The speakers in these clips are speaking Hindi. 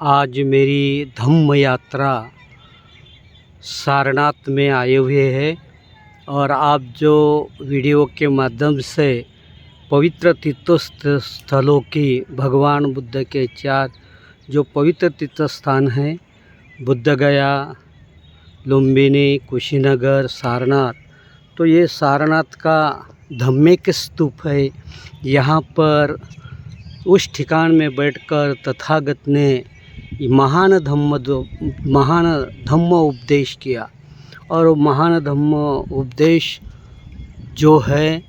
आज मेरी धम्म यात्रा सारनाथ में आए हुए हैं और आप जो वीडियो के माध्यम से पवित्र तीर्थ स्थलों की भगवान बुद्ध के 4 जो पवित्र तीर्थ स्थान हैं, बुद्ध गया, लुम्बिनी, कुशीनगर, सारनाथ। तो ये सारनाथ का धम्मिक स्तूप है। यहाँ पर उस ठिकान में बैठकर तथागत ने महान धम्म उपदेश किया। और महान धम्म उपदेश जो है,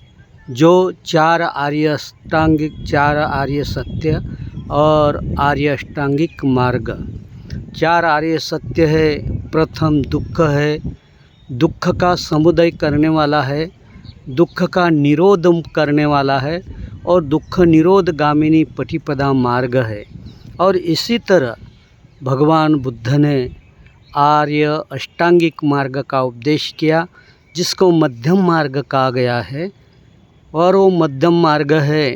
जो 4 आर्य अष्टांगिक, 4 आर्य सत्य और आर्य अष्टांगिक मार्ग। 4 आर्य सत्य है, प्रथम दुख है, दुख का समुदय करने वाला है, दुख का निरोध करने वाला है और दुख निरोध गामिनी पटिपदा मार्ग है। और इसी तरह भगवान बुद्ध ने आर्य अष्टांगिक मार्ग का उपदेश किया, जिसको मध्यम मार्ग कहा गया है। और वो मध्यम मार्ग है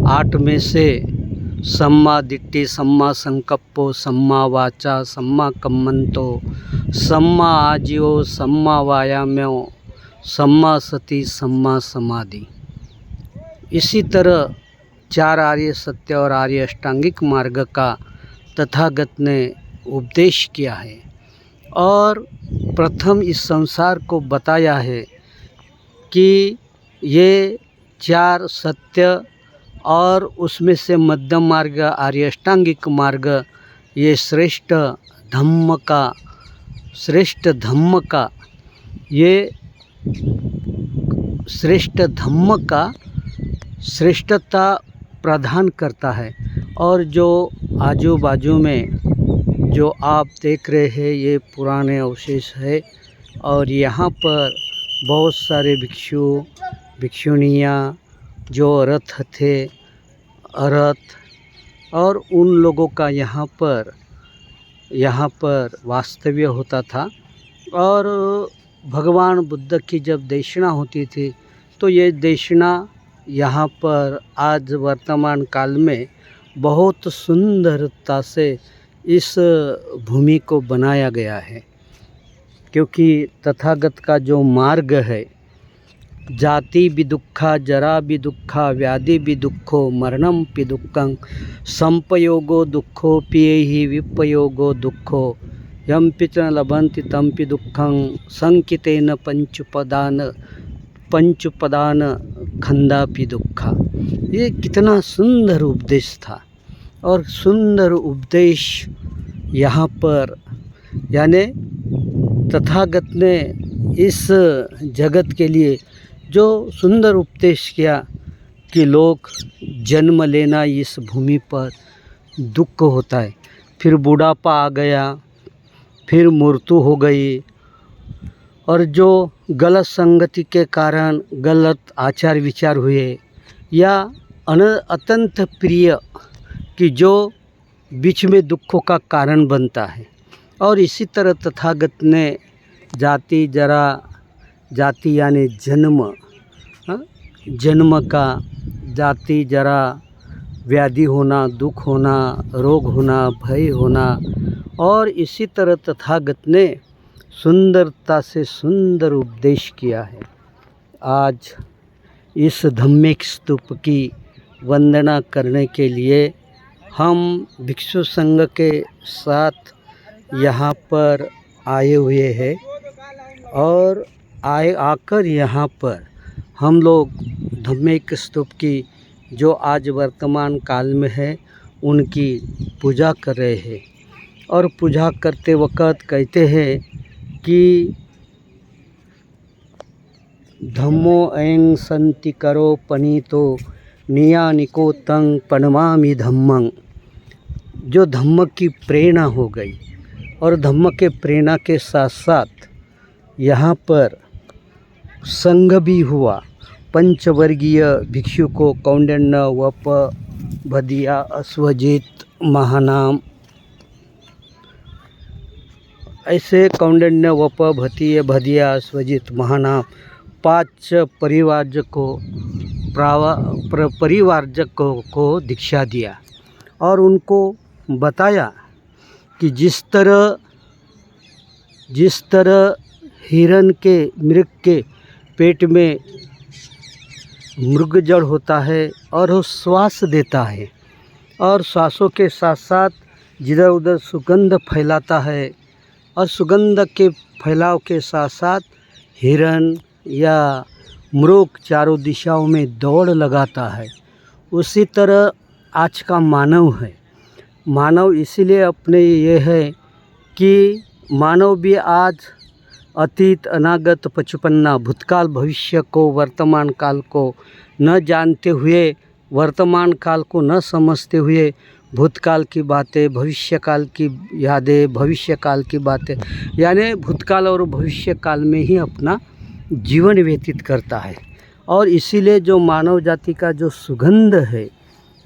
8 में से सम्मा दिट्ठि, सम्मा संकप्पो, सम्मा वाचा, सम्मा कम्मंतो, सम्मा आजीवो, सम्मा वायाम्यो, सम्मा सति, सम्मा समाधि। इसी तरह 4 आर्य सत्य और आर्य अष्टांगिक मार्ग का तथागत ने उपदेश किया है और प्रथम इस संसार को बताया है कि ये 4 सत्य और उसमें से मध्यम मार्ग आर्य अष्टांगिक मार्ग, ये श्रेष्ठ धम्म का श्रेष्ठता प्रदान करता है। और जो आजू बाजू में जो आप देख रहे हैं, ये पुराने अवशेष है और यहाँ पर बहुत सारे भिक्षुणियाँ जो रथ थे, और उन लोगों का यहाँ पर वास्तव्य होता था। और भगवान बुद्ध की जब देशना होती थी तो ये देशना यहाँ पर आज वर्तमान काल में बहुत सुंदरता से इस भूमि को बनाया गया है, क्योंकि तथागत का जो मार्ग है, जाति भी दुखा, जरा भी दुखा, व्याधि भी दुखो, मरणम पि दुखं, संपयोगो दुखो, पियहि विपयोगो दुखो, यम पिच न लभन्ति तम पि दुखं, संकितेन पंचुपदान खंदा पि दुखा। ये कितना सुंदर उपदेश था। और सुंदर उपदेश यहाँ पर, यानी तथागत ने इस जगत के लिए जो सुंदर उपदेश किया कि लोग जन्म लेना इस भूमि पर दुख होता है, फिर बुढ़ापा आ गया, फिर मृत्यु हो गई, और जो गलत संगति के कारण गलत आचार विचार हुए, या अत्यंत प्रिय कि जो बीच में दुखों का कारण बनता है। और इसी तरह तथागत ने जाति जरा, जाति यानी जन्म का, जाति जरा, व्याधि होना, दुख होना, रोग होना, भय होना। और इसी तरह तथागत ने सुंदरता से सुंदर उपदेश किया है। आज इस धम्मिक स्तूप की वंदना करने के लिए हम भिक्षु संघ के साथ यहाँ पर आए हुए हैं। और आकर यहाँ पर हम लोग धम्मिक स्तूप की जो आज वर्तमान काल में है, उनकी पूजा कर रहे हैं। और पूजा करते वक्त कहते हैं कि धम्मो ऐं संति करो पनीतो नियानिको तं पणमामि धम्मं। जो धम्म की प्रेरणा हो गई, और धम्म के प्रेरणा के साथ साथ यहाँ पर संघ भी हुआ। पंचवर्गीय भिक्षु को कौंडिन्य, वप, भदिया, अश्वजित, महानाम, ऐसे कौंडिन्य, वप, भदिया, अश्वजित, महानाम 5 परिवारजकों को दीक्षा दिया। और उनको बताया कि जिस तरह मृग के पेट में मृग जड़ होता है और वो श्वास देता है और श्वासों के साथ साथ जिधर उधर सुगंध फैलाता है और सुगंध के फैलाव के साथ साथ हिरण या मृग चारों दिशाओं में दौड़ लगाता है, उसी तरह आज का मानव है। मानव इसीलिए अपने ये है कि मानव भी आज अतीत अनागत पचपन्ना भूतकाल भविष्य को वर्तमान काल को न जानते हुए, वर्तमान काल को न समझते हुए भूतकाल की बातें, भविष्य काल की यादें, भविष्य काल की बातें, यानी भूतकाल और भविष्य काल में ही अपना जीवन व्यतीत करता है। और इसीलिए जो मानव जाति का जो सुगंध है,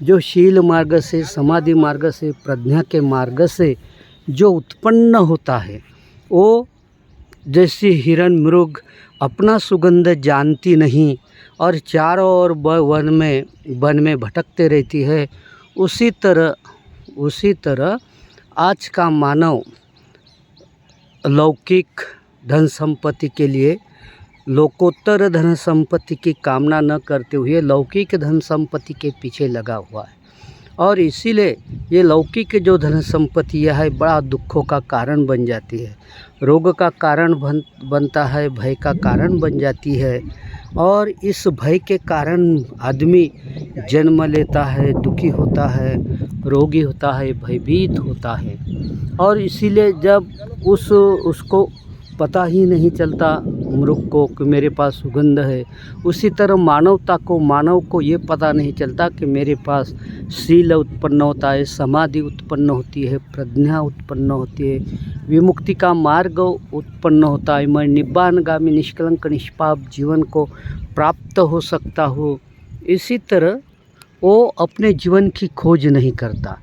जो शील मार्ग से, समाधि मार्ग से, प्रज्ञा के मार्ग से जो उत्पन्न होता है, वो जैसी हिरण मृग अपना सुगंध जानती नहीं और चारों ओर वन में भटकते रहती है, उसी तरह आज का मानव लौकिक धन संपत्ति के लिए, लोकोत्तर धन संपत्ति की कामना न करते हुए लौकिक धन संपत्ति के पीछे लगा हुआ है। और इसीलिए ये लौकिक जो धन संपत्ति यह है बड़ा दुखों का कारण बन जाती है, रोग का कारण बनता है, भय का कारण बन जाती है। और इस भय के कारण आदमी जन्म लेता है, दुखी होता है, रोगी होता है, भयभीत होता है। और इसीलिए जब उसको पता ही नहीं चलता मृग को कि मेरे पास सुगंध है, उसी तरह मानव को ये पता नहीं चलता कि मेरे पास शील उत्पन्न होता है, समाधि उत्पन्न होती है, प्रज्ञा उत्पन्न होती है, विमुक्ति का मार्ग उत्पन्न होता है, मैं निब्बानगामी निष्कलंक निष्पाप जीवन को प्राप्त हो सकता हूँ। इसी तरह वो अपने जीवन की खोज नहीं करता।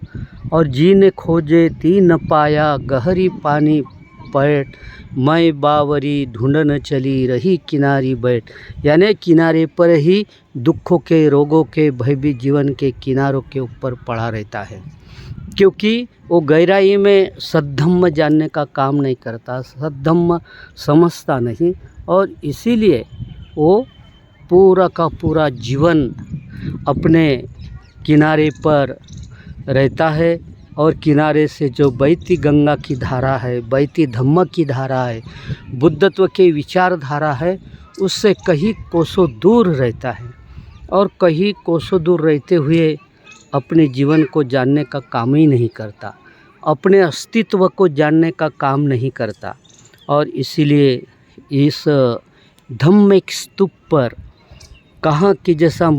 और जी ने खोजे ती न पाया, गहरी पानी पैठ, मैं बावरी ढूंढन चली रही किनारी बैठ, यानी किनारे पर ही दुखों के, रोगों के, भयभीत जीवन के किनारों के ऊपर पड़ा रहता है, क्योंकि वो गहराई में सद्धम्म जानने का काम नहीं करता, सद्धम्म समझता नहीं। और इसीलिए वो पूरा का पूरा जीवन अपने किनारे पर रहता है। और किनारे से जो बहती गंगा की धारा है, बहती धम्म की धारा है, बुद्धत्व के विचारधारा है, उससे कहीं कोसों दूर रहता है। और कहीं कोसों दूर रहते हुए अपने जीवन को जानने का काम ही नहीं करता, अपने अस्तित्व को जानने का काम नहीं करता। और इसीलिए इस धम्मिक स्तूप पर कहा कि जैसा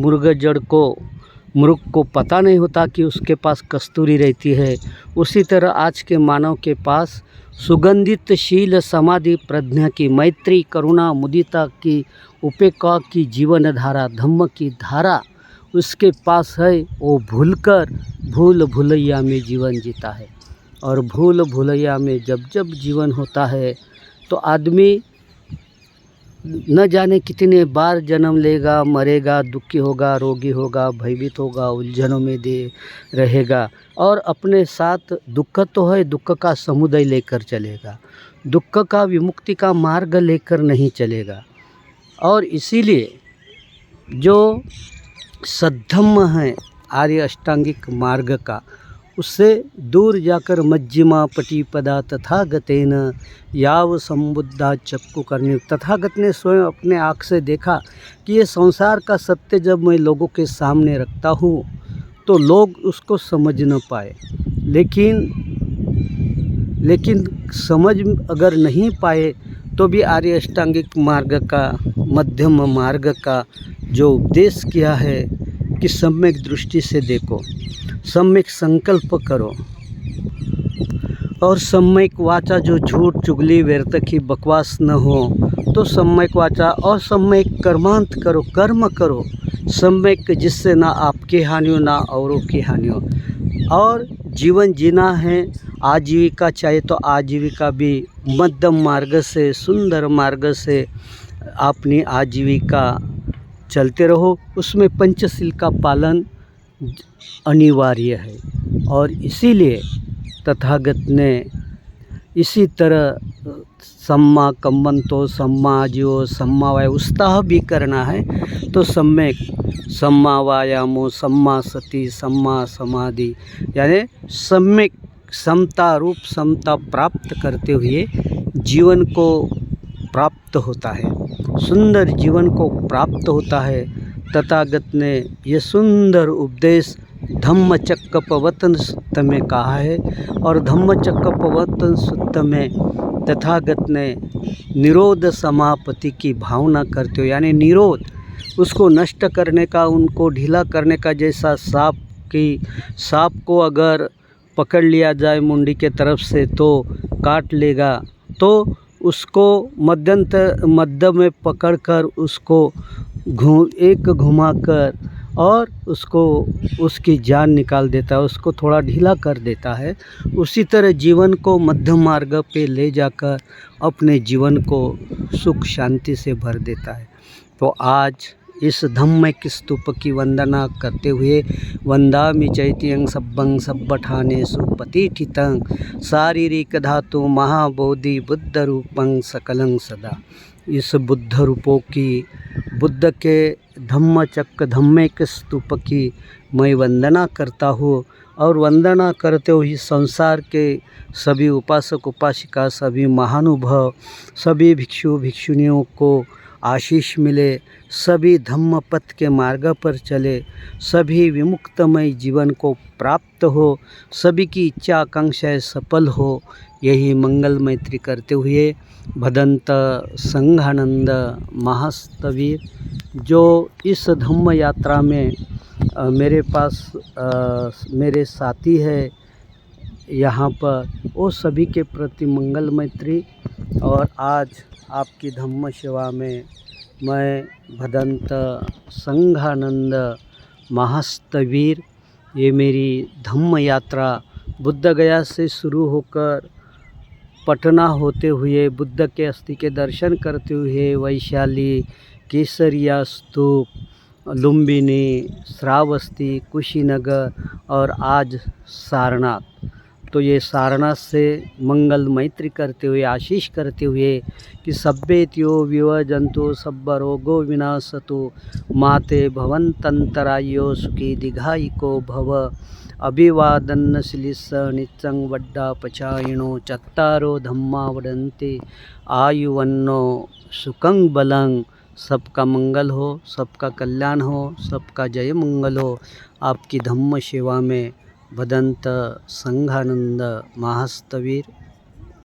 मृग को पता नहीं होता कि उसके पास कस्तूरी रहती है, उसी तरह आज के मानव के पास सुगंधित शील, समाधि, प्रज्ञा की, मैत्री, करुणा, मुदिता की, उपेक्षा की जीवन धारा, धम्म की धारा उसके पास है। वो भूल भुलैया में जीवन जीता है। और भूल भुलैया में जब जीवन होता है तो आदमी न जाने कितने बार जन्म लेगा, मरेगा, दुखी होगा, रोगी होगा, भयभीत होगा, उलझनों में दे रहेगा। और अपने साथ दुख तो है, दुख का समुदाय लेकर चलेगा, दुख का विमुक्ति का मार्ग लेकर नहीं चलेगा। और इसीलिए जो सद्धम्म है आर्य अष्टांगिक मार्ग का, उससे दूर जाकर मज्जिमा पटिपदा तथागतेन याव संबुद्धा चक्कु करनी, तथागत ने स्वयं अपने आँख से देखा कि ये संसार का सत्य जब मैं लोगों के सामने रखता हूँ तो लोग उसको समझ न पाए। लेकिन समझ अगर नहीं पाए तो भी आर्य अष्टांगिक मार्ग का, मध्यम मार्ग का जो उपदेश किया है कि सम्यक दृष्टि से देखो, सम्यक संकल्प करो, और सम्यक वाचा जो झूठ चुगली व्यर्थ की बकवास न हो, तो सम्यक वाचा और सम्यक कर्मांत करो, कर्म करो सम्यक, जिससे ना आपकी हानि हो ना औरों की हानि हो। और जीवन जीना है, आजीविका चाहिए तो आजीविका भी मध्यम मार्ग से, सुंदर मार्ग से अपनी आजीविका चलते रहो। उसमें पंचशील का पालन अनिवार्य है। और इसीलिए तथागत ने इसी तरह सम्मा कम्मंतो, सम्मा आजीवो, सम्मा वाय उत्साह भी करना है तो सम्यक सम्मा वायामो, सम्मा सति, सम्मा समाधि, यानी सम्यक समता रूप समता प्राप्त करते हुए जीवन को प्राप्त होता है, सुंदर जीवन को प्राप्त होता है। तथागत ने ये सुंदर उपदेश धम्मचक्कपवतन सूत्र में कहा है और धम्मचक्कपवतन सूत्र में तथागत ने निरोध समापत्ति की भावना करते हो, यानी निरोध उसको नष्ट करने का, उनको ढीला करने का। जैसा सांप को अगर पकड़ लिया जाए मुंडी के तरफ से तो काट लेगा, तो उसको मध्य में पकड़कर उसको एक घुमाकर और उसको उसकी जान निकाल देता है, उसको थोड़ा ढीला कर देता है। उसी तरह जीवन को मध्य मार्ग पे ले जाकर अपने जीवन को सुख शांति से भर देता है। तो आज इस धम्मिक स्तूप की वंदना करते हुए वंदामि चैत्यं सब्बं सब्बठानेषु प्रतिष्ठितं शारीरिक धातु महाबोधि बुद्ध रूपं सकलं सदा। इस बुद्ध रूपों की, बुद्ध के धम्मिक स्तूप की मैं वंदना करता हूँ और वंदना करते हुए संसार के सभी उपासक उपासिका, सभी महानुभाव, सभी भिक्षु भिक्षुनियों को आशीष मिले, सभी धम्म पथ के मार्ग पर चले, सभी विमुक्तमय जीवन को प्राप्त हो, सभी की इच्छा आकांक्षाएं सफल हो, यही मंगल मैत्री करते हुए भदंत संघानंद महास्तवीर जो इस धम्म यात्रा में मेरे पास मेरे साथी है यहाँ पर, वो सभी के प्रति मंगल मैत्री। और आज आपकी धम्म सेवा में मैं भदंत संघानंद महास्तवीर, ये मेरी धम्म यात्रा बुद्ध गया से शुरू होकर पटना होते हुए, बुद्ध के अस्थि के दर्शन करते हुए वैशाली, केसरिया स्तूप, लुम्बिनी, श्रावस्ती, कुशीनगर और आज सारनाथ। तो ये सारनाथ से मंगल मैत्री करते हुए, आशीष करते हुए कि सभ्येत्यो विवजंतो सब्ब रोगो विनाशतो माते भवन्तन्तरायो सुखी दीघायिको भव। अभिवादन श्लीस नित्यं वड्डा पचायिनो चत्तारो धम्मा वदन्ति आयुवन्नो सुखं बलं। सबका मंगल हो, सबका कल्याण हो, सबका जय मंगल हो। आपकी धम्म सेवा में भदंत संघानंद महास्तवीर।